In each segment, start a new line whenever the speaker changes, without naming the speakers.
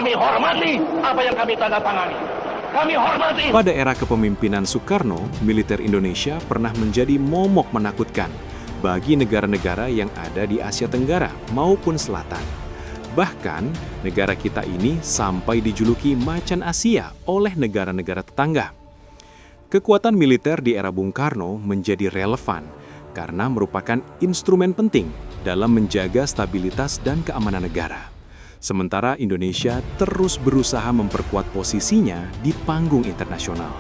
Kami hormati apa yang kami tanda tangani. Kami hormati.
Pada era kepemimpinan Soekarno, militer Indonesia pernah menjadi momok menakutkan bagi negara-negara yang ada di Asia Tenggara maupun Selatan. Bahkan, negara kita ini sampai dijuluki macan Asia oleh negara-negara tetangga. Kekuatan militer di era Bung Karno menjadi relevan karena merupakan instrumen penting dalam menjaga stabilitas dan keamanan negara. Sementara Indonesia terus berusaha memperkuat posisinya di panggung internasional.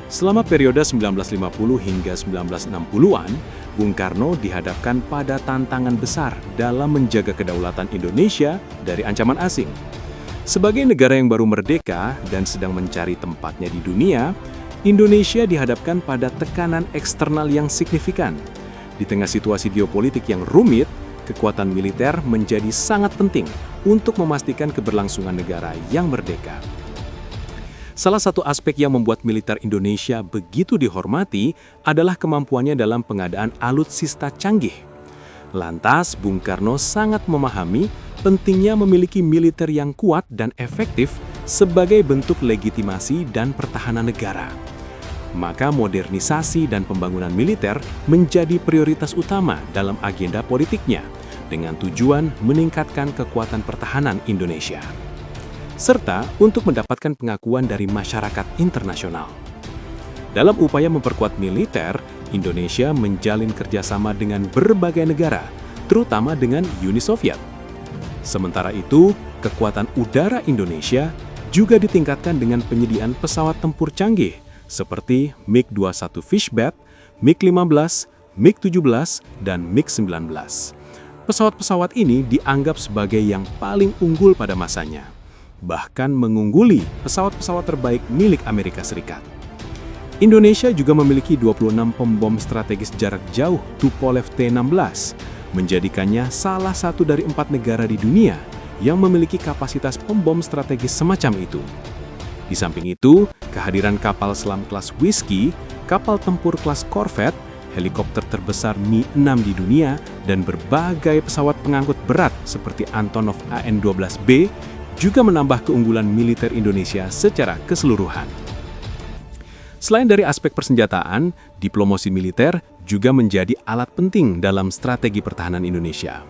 Selama periode 1950 hingga 1960-an, Bung Karno dihadapkan pada tantangan besar dalam menjaga kedaulatan Indonesia dari ancaman asing. Sebagai negara yang baru merdeka dan sedang mencari tempatnya di dunia, Indonesia dihadapkan pada tekanan eksternal yang signifikan. Di tengah situasi geopolitik yang rumit, kekuatan militer menjadi sangat penting untuk memastikan keberlangsungan negara yang merdeka. Salah satu aspek yang membuat militer Indonesia begitu dihormati adalah kemampuannya dalam pengadaan alutsista canggih. Lantas, Bung Karno sangat memahami pentingnya memiliki militer yang kuat dan efektif sebagai bentuk legitimasi dan pertahanan negara. Maka modernisasi dan pembangunan militer menjadi prioritas utama dalam agenda politiknya, dengan tujuan meningkatkan kekuatan pertahanan Indonesia, serta untuk mendapatkan pengakuan dari masyarakat internasional. Dalam upaya memperkuat militer, Indonesia menjalin kerjasama dengan berbagai negara, terutama dengan Uni Soviet. Sementara itu, kekuatan udara Indonesia juga ditingkatkan dengan penyediaan pesawat tempur canggih seperti MiG-21 Fishbat, MiG-15, MiG-17, dan MiG-19. Pesawat-pesawat ini dianggap sebagai yang paling unggul pada masanya, bahkan mengungguli pesawat-pesawat terbaik milik Amerika Serikat. Indonesia juga memiliki 26 pembom strategis jarak jauh Tupolev T-16, menjadikannya salah satu dari 4 negara di dunia yang memiliki kapasitas pembom strategis semacam itu. Di samping itu, kehadiran kapal selam kelas Whiskey, kapal tempur kelas Corvette, helikopter terbesar Mi-6 di dunia, dan berbagai pesawat pengangkut berat seperti Antonov AN-12B juga menambah keunggulan militer Indonesia secara keseluruhan. Selain dari aspek persenjataan, diplomasi militer juga menjadi alat penting dalam strategi pertahanan Indonesia.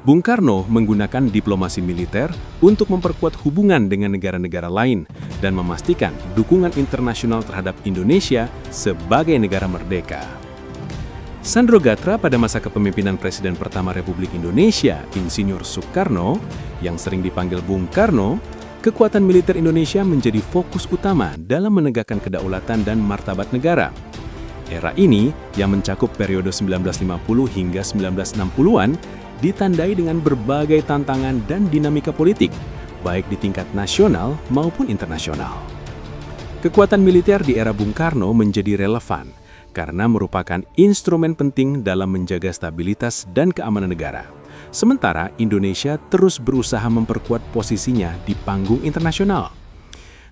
Bung Karno menggunakan diplomasi militer untuk memperkuat hubungan dengan negara-negara lain dan memastikan dukungan internasional terhadap Indonesia sebagai negara merdeka. Sandro Gatra pada masa kepemimpinan Presiden pertama Republik Indonesia, Insinyur Soekarno, yang sering dipanggil Bung Karno, kekuatan militer Indonesia menjadi fokus utama dalam menegakkan kedaulatan dan martabat negara. Era ini, yang mencakup periode 1950 hingga 1960-an, ditandai dengan berbagai tantangan dan dinamika politik, baik di tingkat nasional maupun internasional. Kekuatan militer di era Bung Karno menjadi relevan karena merupakan instrumen penting dalam menjaga stabilitas dan keamanan negara. Sementara Indonesia terus berusaha memperkuat posisinya di panggung internasional.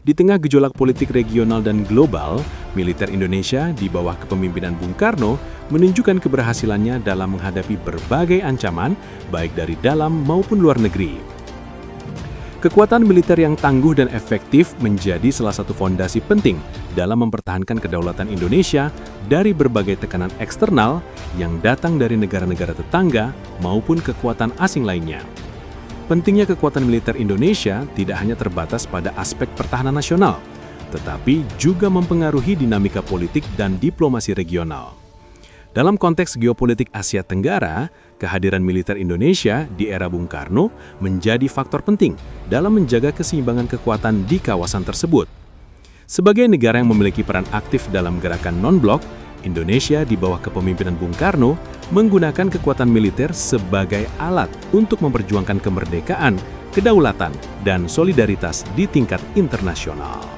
Di tengah gejolak politik regional dan global, militer Indonesia di bawah kepemimpinan Bung Karno menunjukkan keberhasilannya dalam menghadapi berbagai ancaman, baik dari dalam maupun luar negeri. Kekuatan militer yang tangguh dan efektif menjadi salah satu fondasi penting dalam mempertahankan kedaulatan Indonesia dari berbagai tekanan eksternal yang datang dari negara-negara tetangga maupun kekuatan asing lainnya. Pentingnya kekuatan militer Indonesia tidak hanya terbatas pada aspek pertahanan nasional, tetapi juga mempengaruhi dinamika politik dan diplomasi regional. Dalam konteks geopolitik Asia Tenggara, kehadiran militer Indonesia di era Bung Karno menjadi faktor penting dalam menjaga keseimbangan kekuatan di kawasan tersebut. Sebagai negara yang memiliki peran aktif dalam gerakan non-blok, Indonesia di bawah kepemimpinan Bung Karno menggunakan kekuatan militer sebagai alat untuk memperjuangkan kemerdekaan, kedaulatan, dan solidaritas di tingkat internasional.